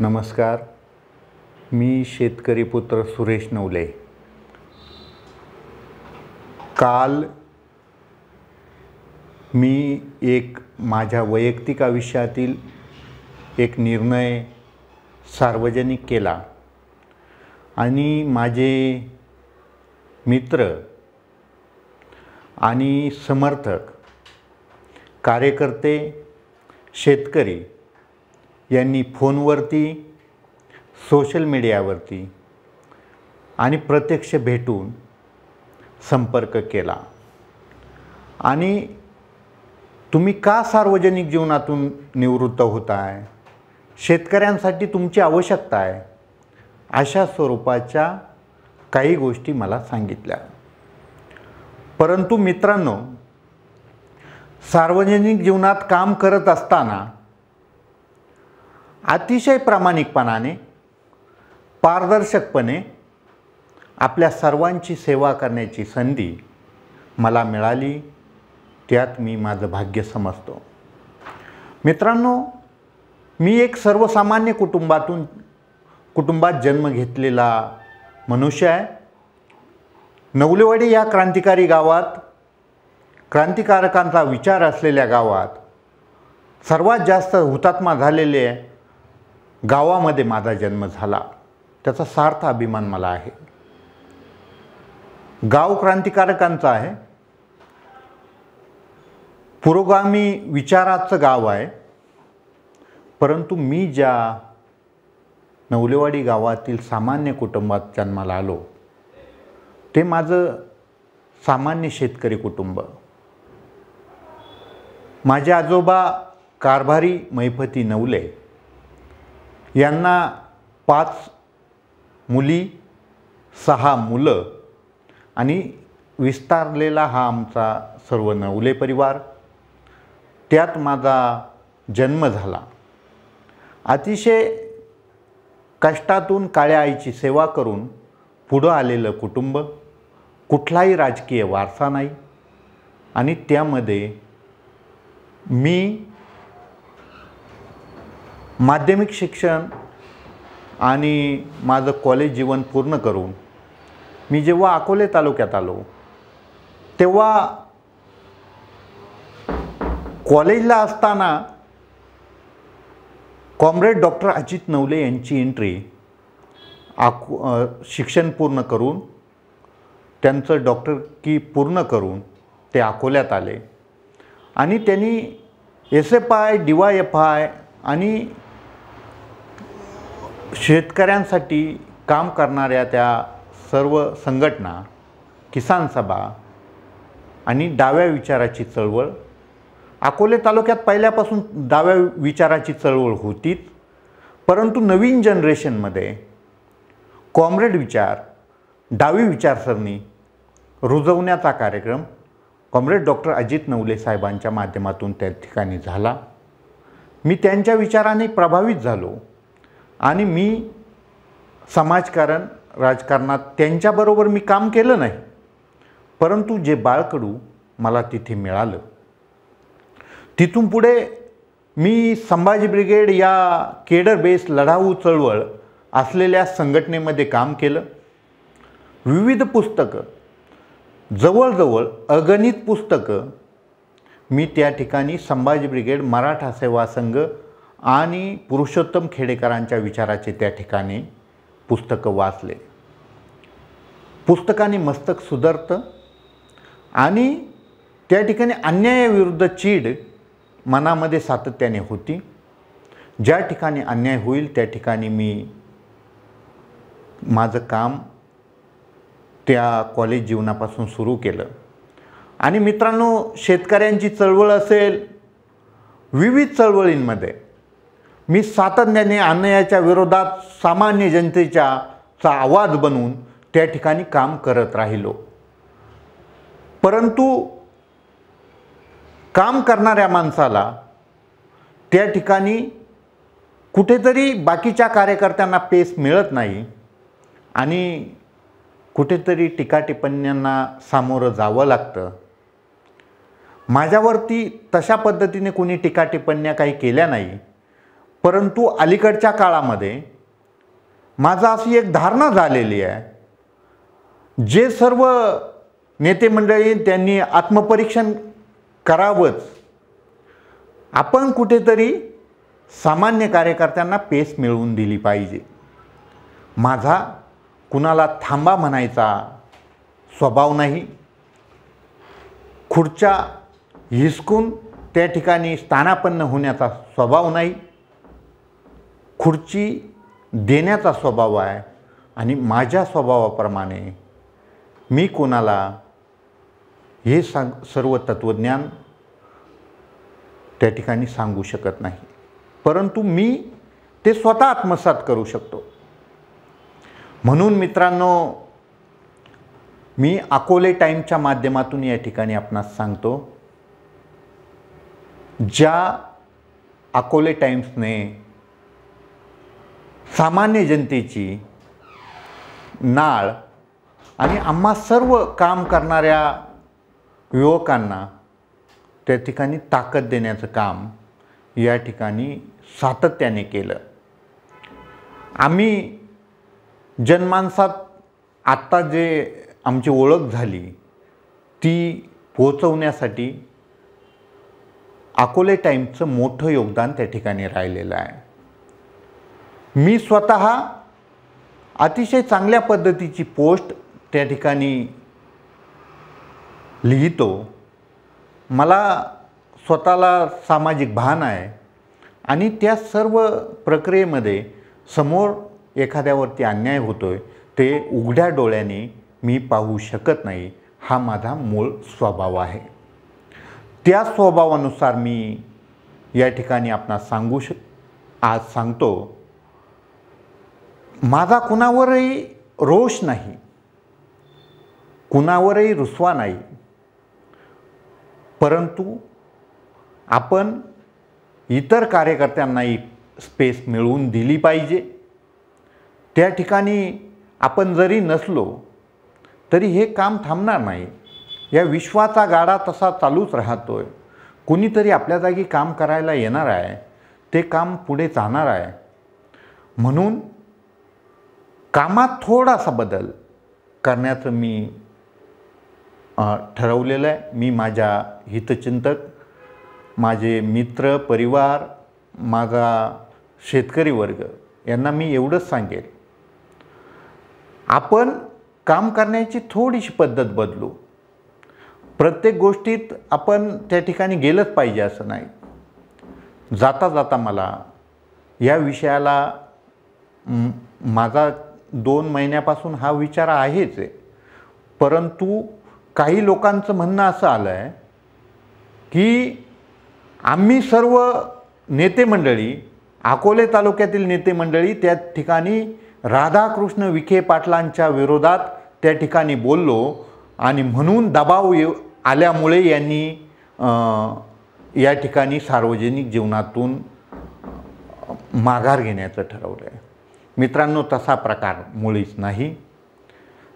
नमस्कार. मी शेतकरी पुत्र सुरेश नवले. काल मी एक माझ्या वैयक्तिक आयुष्यातील एक निर्णय सार्वजनिक केला आणि माझे मित्र आणि समर्थक, कार्यकर्ते, शेतकरी यांनी फोनवरती, सोशल मीडियावरती आणि प्रत्यक्ष भेटून संपर्क केला आणि तुम्ही का सार्वजनिक जीवनातून निवृत्त होताय, शेतकऱ्यांसाठी तुमची आवश्यकता आहे, अशा स्वरूपाच्या काही गोष्टी मला सांगितल्या. परंतु मित्रांनो, सार्वजनिक जीवनात काम करत असताना अतिशय प्रामाणिकपणाने, पारदर्शकपणे आपल्या सर्वांची सेवा करण्याची संधी मला मिळाली. त्यात मी माझं भाग्य समजतो. मित्रांनो, मी एक सर्वसामान्य कुटुंबात जन्म घेतलेला मनुष्य आहे. नवलेवाडी या क्रांतिकारी गावात, क्रांतिकारकांचा विचार असलेल्या गावात, सर्वात जास्त हुतात्मा झालेले गावामध्ये माझा जन्म झाला. त्याचा सार्थ अभिमान मला आहे. गाव क्रांतिकारकांचा आहे, पुरोगामी विचाराचं गाव आहे. परंतु मी ज्या नवलेवाडी गावातील सामान्य कुटुंबात जन्माला आलो, ते माझं सामान्य शेतकरी कुटुंब. माझे आजोबा कारभारी मैफती नवले यांना 5 मुली, 6 मुलं आणि विस्तारलेला हा आमचा सर्व नवले परिवार. त्यात माझा जन्म झाला. अतिशय कष्टातून काळ्या आईची सेवा करून पुढं आलेलं कुटुंब, कुठलाही राजकीय वारसा नाही. आणि त्यामध्ये मी माध्यमिक शिक्षण आणि माझं कॉलेज जीवन पूर्ण करून मी जेव्हा अकोले तालुक्यात आलो, तेव्हा कॉलेजला असताना कॉम्रेड डॉक्टर अजित नवले यांची एंट्री शिक्षण पूर्ण करून, त्यांचं डॉक्टरकी पूर्ण करून ते अकोल्यात आले आणि त्यांनी SFI, DYFI आणि शेतकऱ्यांसाठी काम करणाऱ्या त्या सर्व संघटना, किसान सभा आणि डाव्या विचाराची चळवळ, अकोले तालुक्यात पहिल्यापासून डाव्या विचाराची चळवळ होतीच. परंतु नवीन जनरेशनमध्ये कॉम्रेड विचार, डावी विचारसरणी रुजवण्याचा कार्यक्रम कॉम्रेड डॉक्टर अजित नवले साहेबांच्या माध्यमातून त्या ठिकाणी झाला. मी त्यांच्या विचाराने प्रभावित झालो आणि मी समाजकारण, राजकारणात त्यांच्याबरोबर मी काम केलं नाही. परंतु जे बाळकडू मला तिथे मिळालं, तिथून पुढे मी संभाजी ब्रिगेड या केडर बेस लढाऊ चळवळ असलेल्या संघटनेमध्ये काम केलं. विविध पुस्तकं, जवळजवळ अगणित पुस्तकं मी त्या ठिकाणी संभाजी ब्रिगेड, मराठा सेवा संघ आणि पुरुषोत्तम खेडेकरांच्या विचाराचे त्या ठिकाणी पुस्तकं वाचले. पुस्तकाने मस्तक सुधारतं आणि त्या ठिकाणी अन्यायाविरुद्ध चीड मनामध्ये सातत्याने होती. ज्या ठिकाणी अन्याय होईल त्या ठिकाणी मी माझं काम त्या कॉलेज जीवनापासून सुरू केलं. आणि मित्रांनो, शेतकऱ्यांची चळवळ असेल, विविध चळवळींमध्ये मी सातत्याने अन्यायाच्या विरोधात सामान्य जनतेचा आवाज बनवून त्या ठिकाणी काम करत राहिलो. परंतु काम करणाऱ्या माणसाला त्या ठिकाणी कुठेतरी बाकीच्या कार्यकर्त्यांना पेस मिळत नाही आणि कुठेतरी टीकाटिप्पण्यांना सामोरं जावं लागतं. माझ्यावरती तशा पद्धतीने कोणी टीकाटिप्पण्या काही केल्या नाही. परंतु अलीकडच्या काळामध्ये माझा अशी एक धारणा झालेली आहे, जे सर्व नेते मंडळी त्यांनी आत्मपरीक्षण करावंच. आपण कुठेतरी सामान्य कार्यकर्त्यांना पेस मिळवून दिली पाहिजे. माझा कुणाला थांबा म्हणायचा स्वभाव नाही. खुर्च्या हिसकून त्या ठिकाणी स्थानापन्न होण्याचा स्वभाव नाही. खुर्ची देण्याचा स्वभाव आहे आणि माझ्या स्वभावाप्रमाणे मी कोणाला हे सर्व तत्त्वज्ञान त्या ठिकाणी सांगू शकत नाही, परंतु मी ते स्वतः आत्मसात करू शकतो. म्हणून मित्रांनो, मी अकोले टाईमच्या माध्यमातून या ठिकाणी आपणास सांगतो, ज्या अकोले टाइम्सने सामान्य जनतेची नाळ आणि आम्हा सर्व काम करणाऱ्या युवकांना त्या ठिकाणी ताकद देण्याचं काम या ठिकाणी सातत्याने केलं. आम्ही जनमानसात आत्ता जे आमची ओळख झाली ती पोहोचवण्यासाठी अकोले टाईम्सचं मोठं योगदान त्या ठिकाणी राहिलेलं आहे. मी स्वतः अतिशय चांगल्या पद्धतीची पोस्ट त्या ठिकाणी लिहितो. मला स्वतःला सामाजिक भान आहे आणि त्या सर्व प्रक्रियेमध्ये समोर एखाद्यावरती अन्याय होतोय ते उघड्या डोळ्याने मी पाहू शकत नाही. हा माझा मूळ स्वभाव आहे. त्या स्वभावानुसार मी या ठिकाणी आपणास आज सांगतो, माझा कुणावरही रोष नाही, कुणावरही रुसवा नाही, परंतु आपण इतर कार्यकर्त्यांनाही स्पेस मिळवून दिली पाहिजे. त्या ठिकाणी आपण जरी नसलो तरी हे काम थांबणार नाही. या विश्वाचा गाडा तसा चालूच राहतोय. कुणीतरी आपल्या जागी काम करायला येणार आहे, ते काम पुढे जाणार आहे. म्हणून कामात थोडासा बदल करण्याचं मी ठरवलेलं आहे. मी माझ्या हितचिंतक, माझे मित्र परिवार, माझा शेतकरी वर्ग यांना मी एवढंच सांगेन, आपण काम करण्याची थोडीशी पद्धत बदलू. प्रत्येक गोष्टीत आपण त्या ठिकाणी गेलंच पाहिजे असं नाही. जाता जाता मला या विषयाला माझा 2 महिन्यापासून हा विचार आहेच आहे, परंतु काही लोकांचं म्हणणं असं आलं आहे की आम्ही सर्व नेते मंडळी, अकोले तालुक्यातील नेते मंडळी त्या ठिकाणी राधाकृष्ण विखे पाटलांच्या विरोधात त्या ठिकाणी बोललो आणि म्हणून दबाव आल्यामुळे यांनी या ठिकाणी सार्वजनिक जीवनातून माघार घेण्याचं ठरवलं आहे. मित्रांनो, तसा प्रकार मुळीच नाही.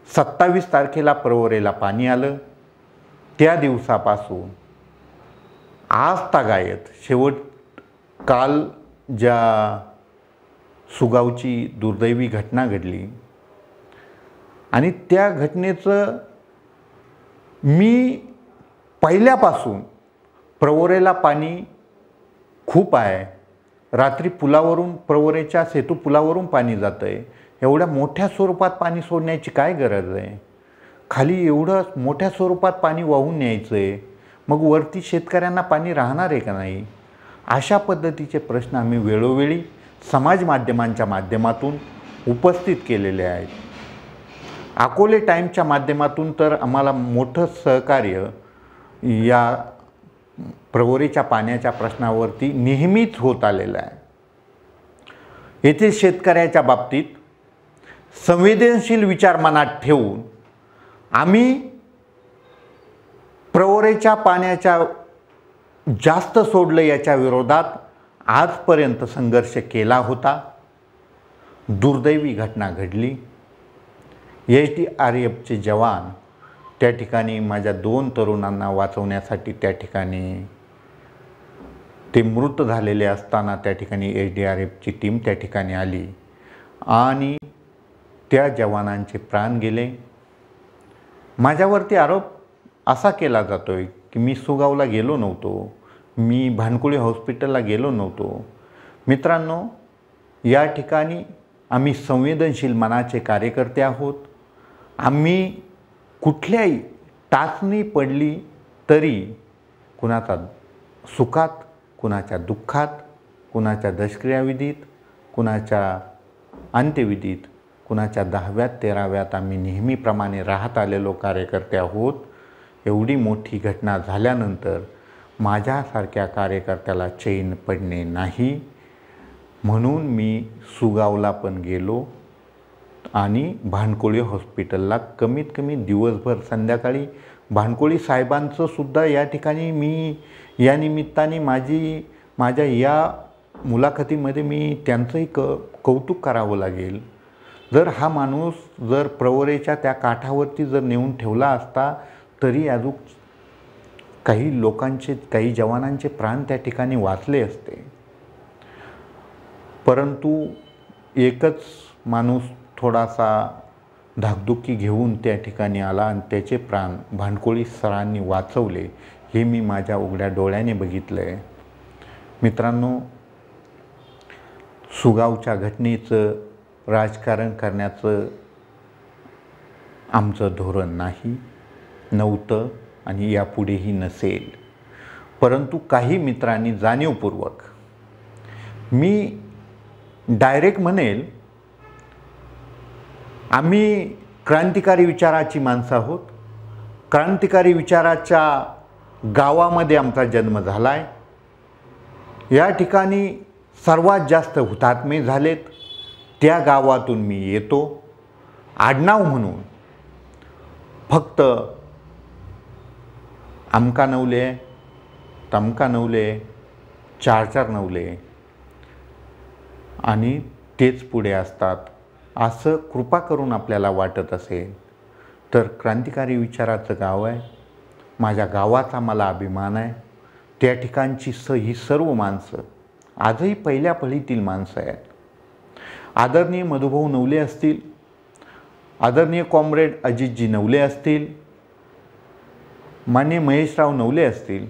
27 तारखेला प्रवरेला पाणी आलं. त्या दिवसापासून आज तागायत शेवट काल ज्या सुगावची दुर्दैवी घटना घडली आणि त्या घटनेचं मी पहिल्यापासून प्रवरेला पाणी खूप आहे. रात्री पुलावरून, प्रवरेच्या सेतू पुलावरून पाणी जातं आहे. एवढ्या मोठ्या स्वरूपात पाणी सोडण्याची काय गरज आहे? खाली एवढं मोठ्या स्वरूपात पाणी वाहून न्यायचं आहे, मग वरती शेतकऱ्यांना पाणी राहणार आहे का नाही? अशा पद्धतीचे प्रश्न आम्ही वेळोवेळी समाज माध्यमांच्या माध्यमातून उपस्थित केलेले आहेत. अकोले टाईमच्या माध्यमातून तर आम्हाला मोठं सहकार्य या प्रवरेच्या पाण्याच्या प्रश्नावरती नेहमीच होत आलेलं आहे. येथे शेतकऱ्याच्या बाबतीत संवेदनशील विचार मनात ठेवून आम्ही प्रवरेच्या पाण्याच्या जास्त सोडलं याच्या विरोधात आजपर्यंत संघर्ष केला होता. दुर्दैवी घटना घडली. SDRFचे जवान त्या ठिकाणी माझ्या 2 तरुणांना वाचवण्यासाठी त्या ठिकाणी ते मृत झालेले असताना त्या ठिकाणी SDRFची टीम त्या ठिकाणी आली आणि त्या जवानांचे प्राण गेले। माझ्यावरती आरोप असा केला जातोय की मी सुगावला गेलो नव्हतो, मी भानकुळे हॉस्पिटलला गेलो नव्हतो। मित्रांनो, या ठिकाणी आम्ही संवेदनशील मनाचे कार्यकर्ते आहोत। आम्ही कुठल्याही टाचणी पडली तरी कुणाचा सुखात, कुणाच्या दुःखात, कुणाच्या दशक्रियाविधीत, कुणाच्या अंत्यविधीत, कुणाच्या 10व्यात 13व्यात आम्ही नेहमीप्रमाणे राहत आलेलो कार्यकर्ते आहोत। एवढी मोठी घटना झाल्यानंतर माझ्यासारख्या कार्यकर्त्याला चैन पडणे नाही, म्हणून मी सुगावला पण गेलो आणि भानकुळे हॉस्पिटलला कमीत कमी दिवसभर संध्याकाळी भानकुळे साहेबांचं सुद्धा या ठिकाणी मी या निमित्ताने माझ्या या मुलाखतीमध्ये मी त्यांचंही कौतुक करावं लागेल। जर हा माणूस जर प्रवरेच्या त्या काठावरती जर नेऊन ठेवला असता तरी अजून काही लोकांचे, काही जवानांचे प्राण त्या ठिकाणी वाचले असते। परंतु एकच माणूस थोडासा धाकधुकी घेऊन त्या ठिकाणी आला आणि त्याचे प्राण भानकुळे सरांनी वाचवले, हे मी माझ्या उघड्या डोळ्याने बघितलं आहे। मित्रांनो, सुगावच्या घटनेचं राजकारण करण्याचं आमचं धोरण नाही, नव्हतं आणि यापुढेही नसेल। परंतु काही मित्रांनी जाणीवपूर्वक, मी डायरेक्ट म्हणेल, आम्ही क्रांतिकारी विचाराची माणसं आहोत। क्रांतिकारी विचाराच्या गावामध्ये आमचा जन्म झाला आहे। या ठिकाणी सर्वात जास्त हुतात्मे झालेत, त्या गावातून मी येतो। आडनाव म्हणून फक्त अमका नवले, तमका नवले, 4 नवले आणि तेच पुढे असतात असं कृपा करून आपल्याला वाटत असेल तर क्रांतिकारी विचाराचं गाव आहे। माझ्या गावाचा मला अभिमान आहे। त्या ठिकाणची ही सर्व माणसं आजही पहिल्या फळीतील माणसं आहेत। आदरणीय मधुभाऊ नवले असतील, आदरणीय कॉम्रेड अजितजी नवले असतील, माननीय महेशराव नवले असतील,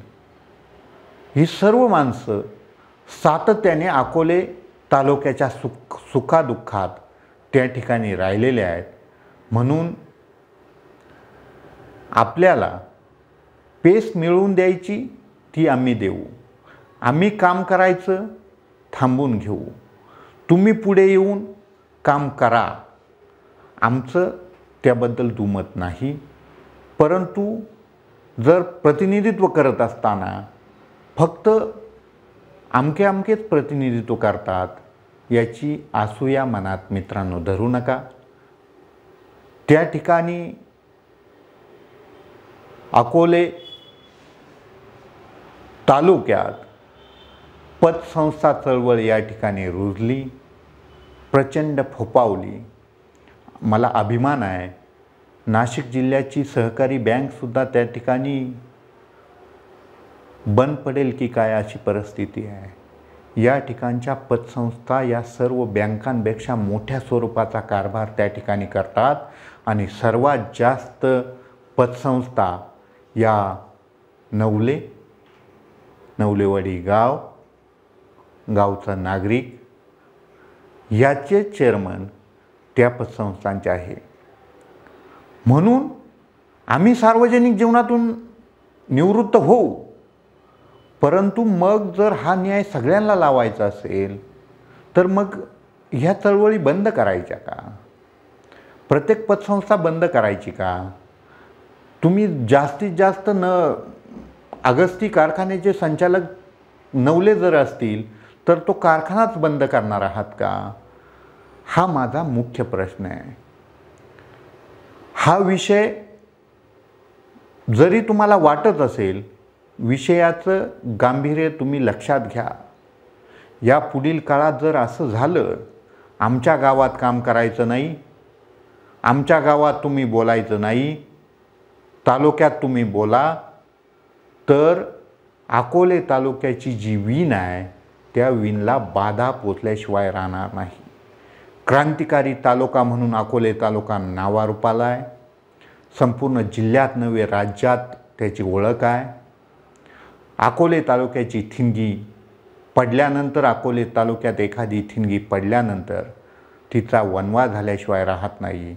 ही सर्व माणसं सातत्याने अकोले तालुक्याच्या सुखादुःखात त्या ठिकाणी राहिलेले आहेत। म्हणून आपल्याला पेस मिळवून द्यायची ती आम्ही देऊ, आम्ही काम करायचं थांबून घेऊ, तुम्ही पुढे येऊन काम करा, आमचं त्याबद्दल दुमत नाही। परंतु जर प्रतिनिधित्व करत असताना फक्त अमकेच प्रतिनिधित्व करतात याची असूया मनात मित्रांनो धरू नका। त्या ठिकाणी अकोले तालुक्यात पतसंस्था चळवळ या ठिकाणी रुजली, प्रचंड फोफावली। मला अभिमान आहे, नाशिक जिल्ह्याची सहकारी बँकसुद्धा त्या ठिकाणी बंद पडेल की काय अशी परिस्थिती आहे। या ठिकाणच्या पतसंस्था या सर्व बँकांपेक्षा मोठ्या स्वरूपाचा कारभार त्या ठिकाणी करतात आणि सर्वात जास्त पतसंस्था या नवलेवाडी गावचा नागरिक याचे चेअरमन त्या पतसंस्थांचे आहे। म्हणून आम्ही सार्वजनिक जीवनातून निवृत्त होऊ, परंतु मग जर हा न्याय सगळ्यांना लावायचा असेल तर मग ह्या चळवळी बंद करायच्या का? प्रत्येक पतसंस्था बंद करायची का? तुम्ही जास्तीत जास्त अगस्ती कारखान्याचे संचालक नवले जर असतील तर तो कारखानाच बंद करणार आहात का? हा माझा मुख्य प्रश्न आहे। हा विषय जरी तुम्हाला वाटत असेल, विषयाचं गांभीर्य तुम्ही लक्षात घ्या। या पुढील काळात जर असं झालं, आमच्या गावात काम करायचं नाही, आमच्या गावात तुम्ही बोलायचं नाही, तालुक्यात तुम्ही बोला, तर अकोले तालुक्याची जी वीण आहे त्या वीणला बाधा पोचल्याशिवाय राहणार नाही. क्रांतिकारी तालुका म्हणून अकोले तालुका नावारूपाला आहे. संपूर्ण जिल्ह्यात नव्हे राज्यात त्याची ओळख आहे. अकोले तालुक्याची ठिणगी पडल्यानंतर, अकोले तालुक्यात एखादी ठिणगी पडल्यानंतर तिचा वणवा झाल्याशिवाय राहत नाही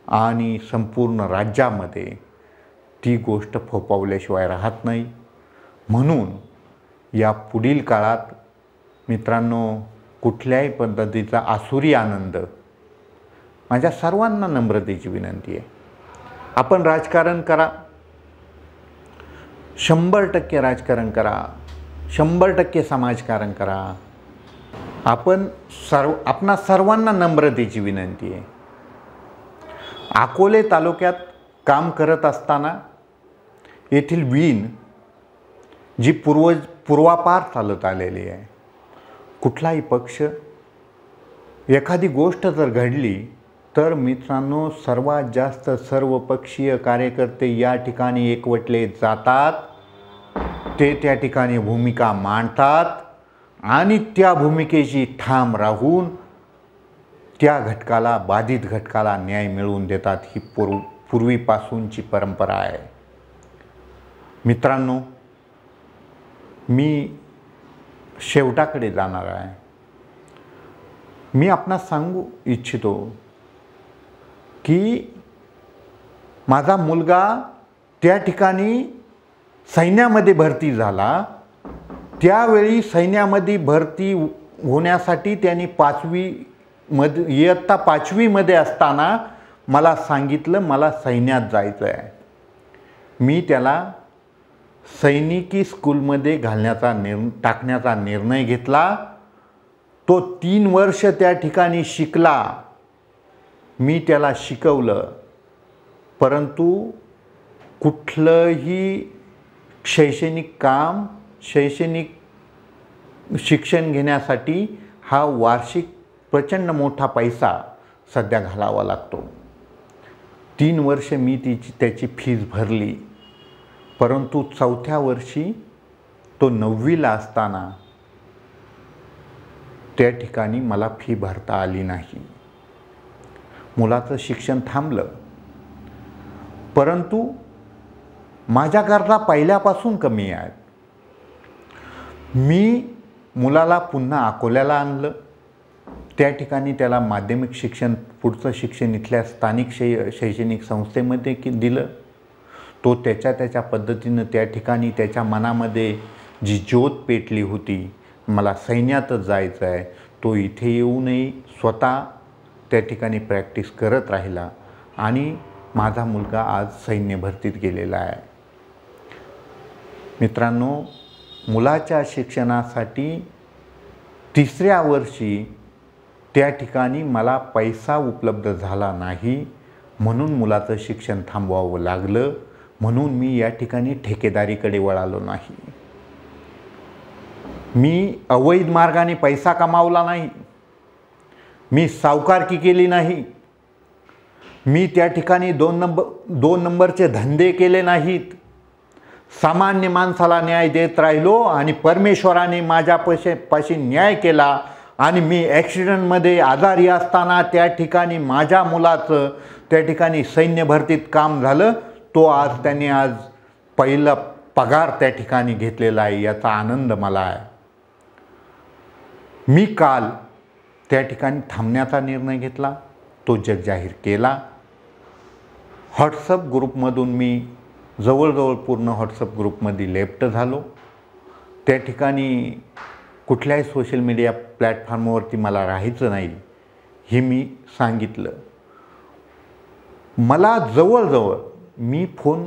आणि संपूर्ण राज्यामध्ये ती गोष्ट फोफावल्याशिवाय राहत नाही. म्हणून या पुढील काळात मित्रांनो, कुठल्याही पद्धतीचा आसुरी आनंद, माझ्या सर्वांना नम्रतेची विनंती आहे, आपण राजकारण करा, 100% राजकारण करा, 100% समाजकारण करा. आपणा सर्वांना नम्रतेची विनंती आहे. अकोले तालुक्यात काम करत असताना येथील वीण जी पूर्वापार चालत आलेली आहे, कुठलाही पक्ष एखादी गोष्ट जर घडली तर मित्रांनो, सर्वात जास्त सर्वपक्षीय कार्यकर्ते या ठिकाणी एकवटले जातात. ते त्या ठिकाणी भूमिका मांडतात आणि त्या भूमिकेची ठाम राहून त्या घटकाला, बाधित घटकाला न्याय मिळवून देतात. ही पूर्वीपासूनची परंपरा आहे. मित्रांनो, मी शेवटाकडे जाणार आहे. मी आपणास सांगू इच्छितो की माझा मुलगा त्या ठिकाणी सैन्यामध्ये भरती झाला. त्यावेळी सैन्यामध्ये भरती होण्यासाठी त्यांनी इयत्ता 5वीमध्ये असताना मला सांगितलं मला सैन्यात जायचं आहे. मी त्याला सैनिकी स्कूलमध्ये टाकण्याचा निर्णय घेतला. तो 3 वर्ष त्या ठिकाणी शिकला. मी त्याला शिकवलं, परंतु कुठलंही शैक्षणिक काम, शैक्षणिक शिक्षण घेण्यासाठी हा वार्षिक प्रचंड मोठा पैसा सध्या घालावा लागतो. 3 वर्ष मी त्याची फीस भरली, परंतु 4थ्या वर्षी तो 9वीला असताना त्या ठिकाणी मला फी भरता आली नाही. मुलाचं शिक्षण थांबलं. परंतु माझ्या गरजा पहिल्यापासून कमी आहेत. मी मुलाला पुन्हा अकोल्याला आणलं. त्या ठिकाणी त्याला माध्यमिक शिक्षण, पुढचं शिक्षण इथल्या स्थानिक शैक्षणिक संस्थेमध्ये दिलं. तो त्याच्या पद्धतीनं त्या ठिकाणी त्याच्या मनामध्ये जी ज्योत पेटली होती, मला सैन्यातच जायचं आहे, तो इथे येऊनही स्वतः त्या ठिकाणी प्रॅक्टिस करत राहिला आणि माझा मुलगा आज सैन्य भरतीत गेलेला आहे. मित्रांनो, मुलाच्या शिक्षणासाठी 3ऱ्या वर्षी त्या ठिकाणी मला पैसा उपलब्ध झाला नाही, म्हणून मुलाचं शिक्षण थांबवावं लागलं. म्हणून मी या ठिकाणी ठेकेदारीकडे वळालो नाही. मी अवैध मार्गाने पैसा कमावला नाही. मी सावकारकी केली नाही. मी त्या ठिकाणी 2 नंबरचे धंदे केले नाहीत. सामान्य माणसाला न्याय देत राहिलो आणि परमेश्वराने माझ्यापाशी न्याय केला. आणि मी ॲक्सिडेंटमध्ये आजारी असताना त्या ठिकाणी माझ्या मुलाचं त्या ठिकाणी सैन्य भरतीत काम झालं. त्याने आज पहिला पगार त्या ठिकाणी घेतलेला आहे. याचा आनंद मला आहे. मी काल त्या ठिकाणी थांबण्याचा निर्णय घेतला. तो जगजाहीर केला. व्हॉट्सअप ग्रुपमधून मी जवळजवळ पूर्ण व्हॉट्सअप ग्रुपमध्ये लेफ्ट झालो. त्या ठिकाणी कुठल्याही सोशल मीडिया प्लॅटफॉर्मवरती मला राहायचं नाही हे मी सांगितलं. मला जवळजवळ मी फोन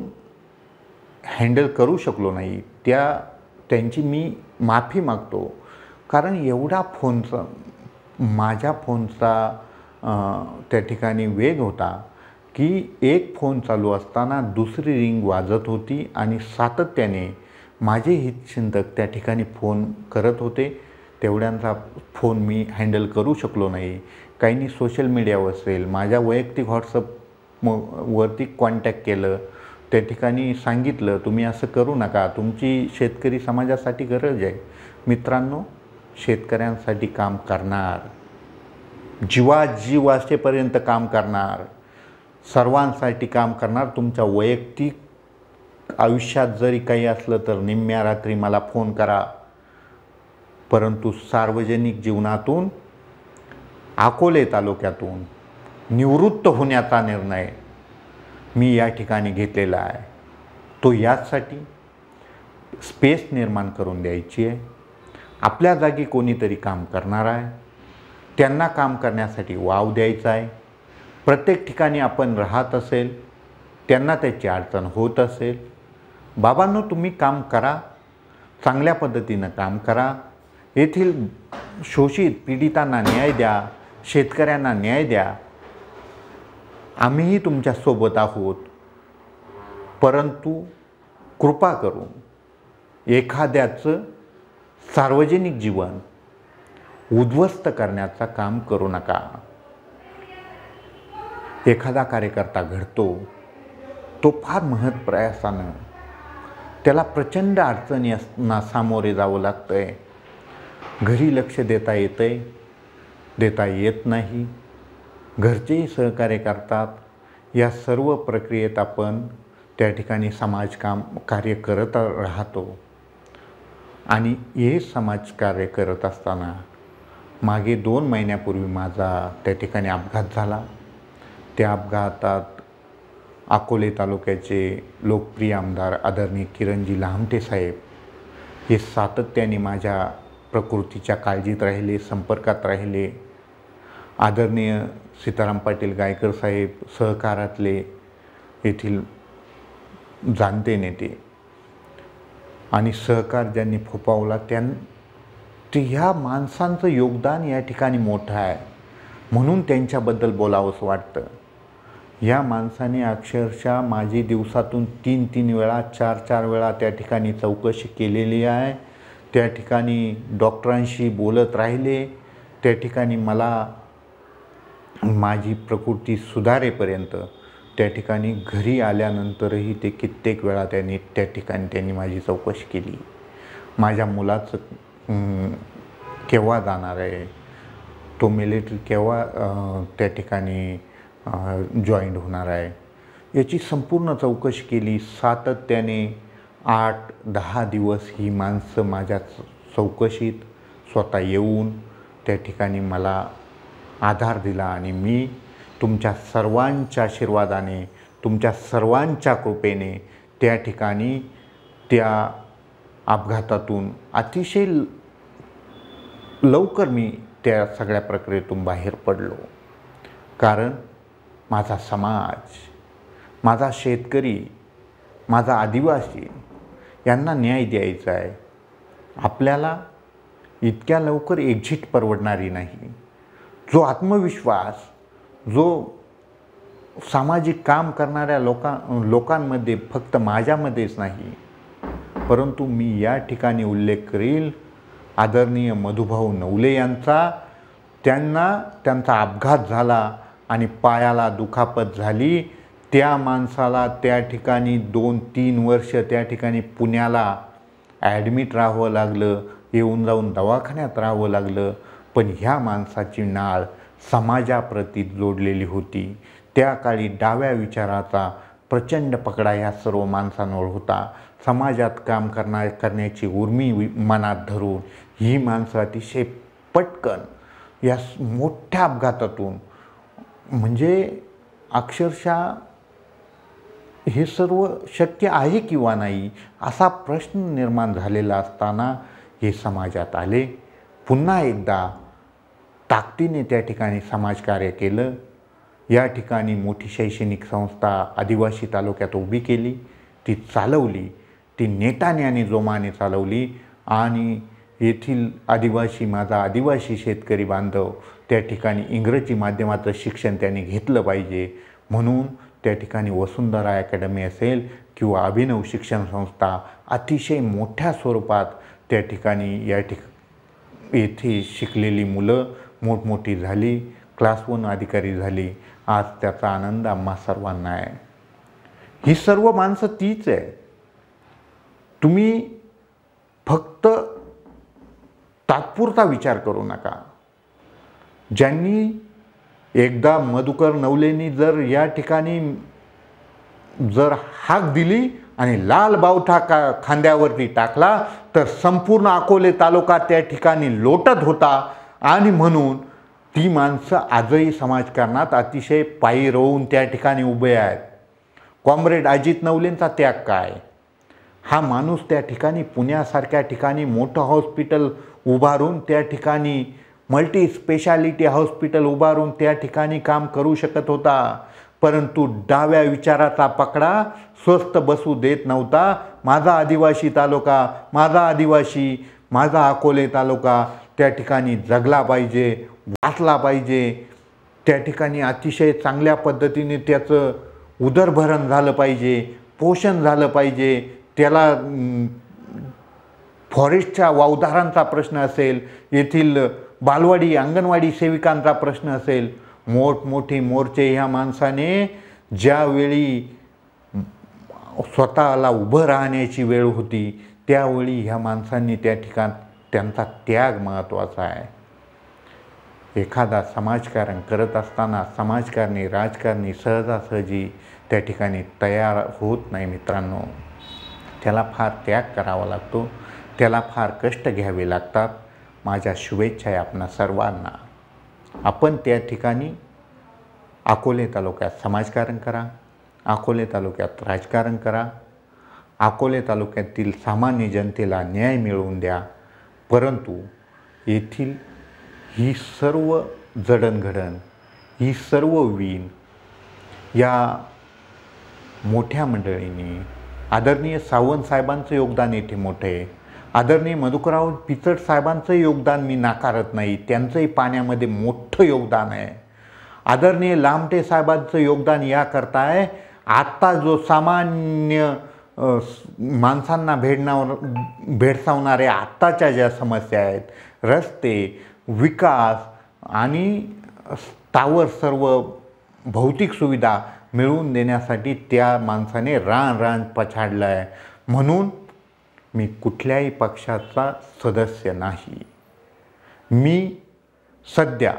हँडल करू शकलो नाही. त्यांची मी माफी मागतो, कारण एवढा माझ्या फोनचा त्या ठिकाणी वेग होता की एक फोन चालू असताना दुसरी रिंग वाजत होती आणि सातत्याने माझे हितचिंतक त्या ठिकाणी फोन करत होते. तेवढ्यांचा फोन मी हँडल करू शकलो नाही. काहींनी सोशल मीडियावर असेल, माझ्या वैयक्तिक व्हॉट्सअप वरती कॉन्टॅक्ट केलं, त्या ठिकाणी सांगितलं, तुम्ही असं करू नका, तुमची शेतकरी समाजासाठी गरज आहे. मित्रांनो, शेतकऱ्यांसाठी काम करणार, जीवाजीव वाचेपर्यंत काम करणार, सर्वांसाठी काम करणार. तुमच्या वैयक्तिक आयुष्यात जरी काही असलं तर निम्म्या रात्री मला फोन करा, परंतु सार्वजनिक जीवनातून अकोले तालुक्यातून निवृत्त होण्याचा निर्णय मी या ठिकाणी घेतलेला आहे. तो याचसाठी स्पेस निर्माण करून द्यायची आहे. आपल्या जागी कोणीतरी काम करणार आहे, त्यांना काम करण्यासाठी वाव द्यायचा आहे. प्रत्येक ठिकाणी आपण राहत असेल, त्यांना त्याची अडचण होत असेल, बाबांनो तुम्ही काम करा, चांगल्या पद्धतीनं काम करा. येथील शोषित पीडितांना न्याय द्या, शेतकऱ्यांना न्याय द्या. आम्हीही तुमच्यासोबत आहोत. परंतु कृपा करून एखाद्याचं सार्वजनिक जीवन उद्ध्वस्त करण्याचं काम करू नका. एखादा कार्यकर्ता घडतो, तो फार महत्प्रयासानं, त्याला प्रचंड अडचणींना सामोरे जावं लागतं आहे. घरी लक्ष देता येतंय, देता येत नाही, घरचेही सहकार्य करतात. या सर्व प्रक्रियेत आपण त्या ठिकाणी कार्य करत राहतो. आणि हे समाजकार्य करत असताना मागे 2 महिन्यापूर्वी माझा त्या ठिकाणी अपघात झाला. त्या अपघातात अकोले तालुक्याचे लोकप्रिय आमदार आदरणीय किरणजी लहामटे साहेब हे सातत्याने माझ्या प्रकृतीच्या काळजीत राहिले, संपर्कात राहिले. आदरणीय सीताराम पाटील गायकर साहेब सहकारातले येथील जाणते नेते आणि सहकार ज्यांनी फोफावला ह्या माणसांचं योगदान या ठिकाणी मोठं आहे, म्हणून त्यांच्याबद्दल बोलावंसं वाटतं. या माणसाने अक्षरशः माझी दिवसातून 3-3 वेळा 4-4 वेळा त्या ठिकाणी चौकशी केलेली आहे. त्या ठिकाणी डॉक्टरांशी बोलत राहिले. त्या ठिकाणी मला माझी प्रकृती सुधारेपर्यंत, त्या ठिकाणी घरी आल्यानंतरही ते कित्येक वेळा त्या ठिकाणी माझी चौकशी केली. माझ्या मुलाचं केव्हा जाणार आहे, तो मिलिटरी केव्हा त्या ठिकाणी जॉईंट होणार आहे, याची संपूर्ण चौकशी केली. सातत्याने 8-10 दिवस ही माणसं माझ्या चौकशीत स्वतः येऊन त्या ठिकाणी मला आधार दिला. आणि मी तुमच्या सर्वांच्या आशीर्वादाने, तुमच्या सर्वांच्या कृपेने त्या ठिकाणी त्या अपघातातून अतिशय लवकर मी त्या सगळ्या प्रक्रियेतून बाहेर पडलो. कारण माझा समाज, माझा शेतकरी, माझा आदिवासी यांना न्याय द्यायचा आहे. आपल्याला इतक्या लवकर एक्झिट परवडणारी नाही. जो आत्मविश्वास, जो सामाजिक काम करणाऱ्या लोकांमध्ये, फक्त माझ्यामध्येच नाही, परंतु मी या ठिकाणी उल्लेख करील आदरणीय मधुभाऊ नवले यांचा. त्यांचा अपघात झाला आणि पायाला दुखापत झाली. त्या माणसाला त्या ठिकाणी 2-3 वर्ष त्या ठिकाणी पुण्याला ॲडमिट राहावं लागलं, येऊन जाऊन दवाखान्यात राहावं लागलं. पण ह्या माणसाची नाळ समाजाप्रती जोडलेली होती. त्या काळी डाव्या विचाराचा प्रचंड पकडा ह्या सर्व माणसांवर होता. समाजात काम करण्याची उर्मी मनात धरून ही माणसं अतिशय पटकन या मोठ्या अपघातातून, म्हणजे अक्षरशः हे सर्व शक्य आहे किंवा नाही असा प्रश्न निर्माण झालेला असताना हे समाजात आले. पुन्हा एकदा ताकदीने त्या ठिकाणी समाजकार्य केलं. या ठिकाणी मोठी शैक्षणिक संस्था आदिवासी तालुक्यात उभी केली, ती चालवली, ती नेटाने आणि जोमाने चालवली. आणि येथील माझा आदिवासी शेतकरी बांधव त्या ठिकाणी इंग्रजी माध्यमाचं शिक्षण त्यांनी घेतलं पाहिजे म्हणून त्या ठिकाणी वसुंधरा अकॅडमी असेल किंवा अभिनव शिक्षण संस्था अतिशय मोठ्या स्वरूपात त्या ठिकाणी येथे शिकलेली मुलं मोठमोठी झाली, क्लास 1 अधिकारी झाली. आज त्याचा आनंद आम्हा सर्वांना आहे. ही सर्व माणसं तीच आहे. तुम्ही फक्त तात्पुरता विचार करू नका. ज्यांनी एकदा मधुकर नवलेंनी जर या ठिकाणी जर हाक दिली आणि लाल बावठा खांद्यावरती टाकला तर संपूर्ण अकोले तालुका त्या ठिकाणी लोटत होता. आणि म्हणून ती माणसं आजही समाजकारणात अतिशय पायी रोवून त्या ठिकाणी उभे आहेत. कॉम्रेड अजित नवलेंचा त्याग काय? हा माणूस त्या ठिकाणी पुण्यासारख्या ठिकाणी मोठं हॉस्पिटल उभारून त्या ठिकाणी मल्टी स्पेशालिटी हॉस्पिटल उभारून त्या ठिकाणी काम करू शकत होता. परंतु डाव्या विचाराचा पकडा स्वस्थ बसू देत नव्हता. माझा आदिवासी तालुका, माझा आदिवासी, माझा अकोले तालुका त्या ठिकाणी जगला पाहिजे, वाचला पाहिजे. त्या ठिकाणी अतिशय चांगल्या पद्धतीने त्याचं उदरभरण झालं पाहिजे, पोषण झालं पाहिजे. त्याला फॉरेस्टच्या वावदारांचा प्रश्न असेल, येथील बालवाडी अंगणवाडी सेविकांचा प्रश्न असेल, मोठमोठे मोर्चे ह्या माणसाने ज्यावेळी स्वतःला उभं राहण्याची वेळ होती त्यावेळी ह्या माणसांनी त्या ठिकाण त्यांचा त्याग महत्त्वाचा आहे. एखादा समाजकारण करत असताना समाजकारणी राजकारणी सहजासहजी त्या ठिकाणी तयार होत नाही मित्रांनो. त्याला फार त्याग करावा लागतो, त्याला फार कष्ट घ्यावे लागतात. माझ्या शुभेच्छा आहे आपणा सर्वांना. आपण त्या ठिकाणी अकोले तालुक्यात समाजकारण करा, अकोले तालुक्यात राजकारण करा, अकोले तालुक्यातील सामान्य जनतेला न्याय मिळवून द्या. परंतु येथील ही सर्व जडणघडण, ही सर्व वीण या मोठ्या मंडळींनी, आदरणीय सावंत साहेबांचं योगदान येथे मोठं आहे. आदरणीय मधुकरराव पिचड साहेबांचं योगदान मी नाकारत नाही, त्यांचंही पाण्यामध्ये मोठं योगदान आहे. आदरणीय लामटे साहेबांचं योगदान याकरता आहे, आत्ता जो सामान्य माणसांना भेडसावणाऱ्या आत्ताच्या ज्या समस्या आहेत, रस्ते, विकास आणि स्थावर सर्व भौतिक सुविधा मिळवून देण्यासाठी त्या माणसाने रान पछाडलं आहे. म्हणून मी कुठल्याही पक्षाचा सदस्य नाही. मी सध्या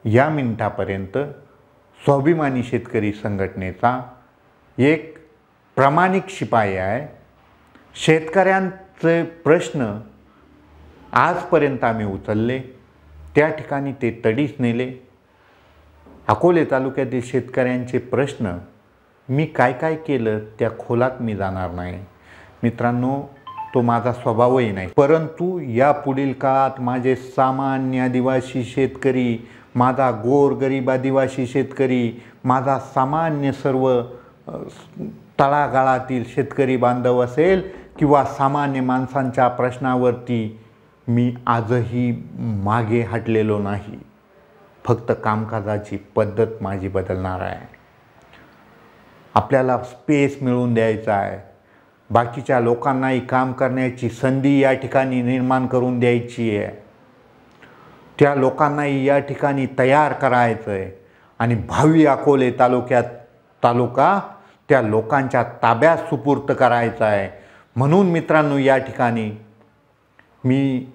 या मिनिटापर्यंत स्वाभिमानी शेतकरी संघटनेचा एक प्रामाणिक शिपाई आहे. शेतकऱ्यांचे प्रश्न आजपर्यंत आम्ही उचलले, त्या ठिकाणी ते तडीस नेले. अकोले तालुक्यातील शेतकऱ्यांचे प्रश्न मी काय काय केलं त्या खोलात मी जाणार नाही मित्रांनो, तो माझा स्वभावही नाही. परंतु या पुढील काळात माझे सामान्य आदिवासी शेतकरी, माझा गोरगरीब आदिवासी शेतकरी, माझा सामान्य सर्व तळागाळातील शेतकरी बांधव असेल किंवा सामान्य माणसांच्या प्रश्नावरती मी आजही मागे हटलेलो नाही. फक्त कामकाजाची पद्धत माझी बदलणार आहे. आपल्याला स्पेस मिळवून द्यायचा आहे, बाकीच्या लोकांनाही काम करण्याची संधी या ठिकाणी निर्माण करून द्यायची आहे. त्या लोकांनाही या ठिकाणी तयार करायचं आहे आणि भावी अकोले तालुका त्या लोकांच्या ताब्यात सुपूर्त करायचा आहे. म्हणून मित्रांनो, या ठिकाणी मी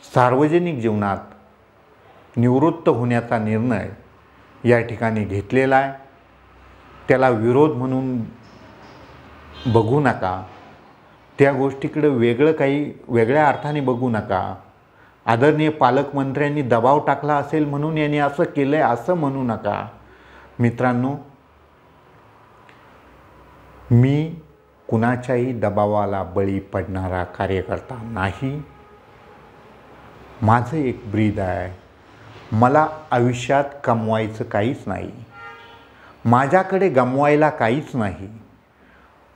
सार्वजनिक जीवनात निवृत्त होण्याचा निर्णय या ठिकाणी घेतलेला आहे. त्याला विरोध म्हणून बघू नका, त्या गोष्टीकडे वेगळ्या अर्थाने बघू नका. आदरणीय पालकमंत्र्यांनी दबाव टाकला असेल म्हणून यांनी असं केलं आहे असं म्हणू नका. मित्रांनो, मी कुणाच्याही दबावाला बळी पडणारा कार्यकर्ता नाही. माझं एक ब्रीद आहे. मला आयुष्यात कमवायचं काहीच नाही, माझ्याकडे गमवायला काहीच नाही.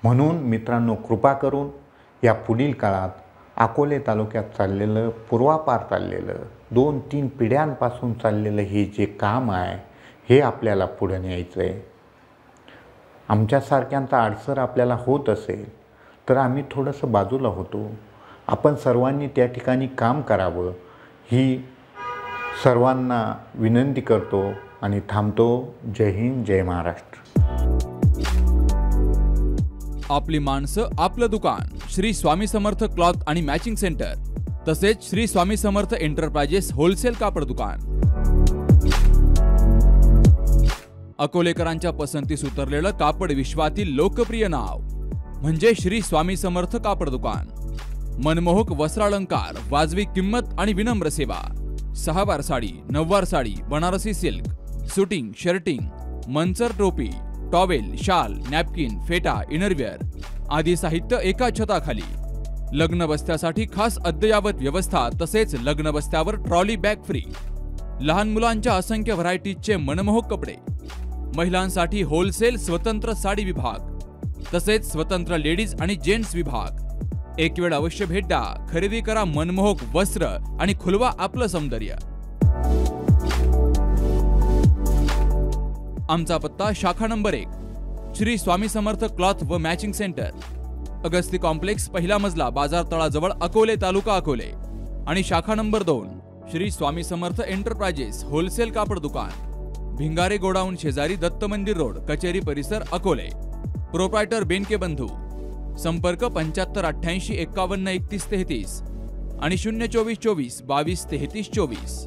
म्हणून मित्रांनो, कृपा करून या पुढील काळात अकोले तालुक्यात चाललेलं, पूर्वापार चाललेलं, 2-3 पिढ्यांपासून चाललेलं हे जे काम आहे हे आपल्याला पुढे न्यायचं आहे. आमच्यासारख्यांचा अडसर आपल्याला होत असेल तर आम्ही थोडंसं बाजूला होतो. आपण सर्वांनी त्या ठिकाणी काम करावं ही सर्वांना विनंती करतो आणि थांबतो. जय हिंद, जय महाराष्ट्र. आपली माणसं आपलं दुकान श्री स्वामी समर्थ क्लॉथ आणि मॅचिंग सेंटर, तसेच श्री स्वामी समर्थ एंटरप्राइजेस होलसेल कापड दुकान। अकोलेकरांच्या पसंतीस उतरलेलं कापड विश्वातील लोकप्रिय नाव म्हणजे श्री स्वामी समर्थ कापड दुकान। मनमोहक वस्त्रालंकार, वाजवी किंमत आणि विनम्र सेवा। 6 वार साडी, 9 वार sari, Banarasi silk, suiting, shirting, Manchar टोपी, टॉवेल, शाल, नॅपकिन, फेटा, इनरवेअर आदी साहित्य एका छताखाली। लग्न बस्त्यासाठी खास अद्ययावत व्यवस्था, तसेच लग्न बस्त्यावर ट्रॉली बॅग फ्री। लहान मुलांच्या असंख्य व्हरायटीजचे मनमोहक कपडे। महिलांसाठी होलसेल स्वतंत्र साडी विभाग, तसेच स्वतंत्र लेडीज आणि जेंट्स विभाग। एक वेळ अवश्य भेट द्या, खरेदी करा मनमोहक वस्त्र आणि खुलवा आपलं सौंदर्य। आमचा पत्ता शाखा नंबर 1 श्री स्वामी समर्थ क्लॉथ व मॅचिंग सेंटर, अगस्ती कॉम्प्लेक्स, पहिला मजला, बाजार तळाजवळ, अकोले, तालुका अकोले। आणि शाखा number 2 Shri Swami Samarth enterprises wholesale कापड दुकान, भिंगारे गोडाऊन शेजारी, दत्त मंदिर रोड, कचेरी परिसर, अकोले। प्रोप्रायटर बेनके बंधू। संपर्क 75 88 51 31 33 आणि 024 24 22 33 24।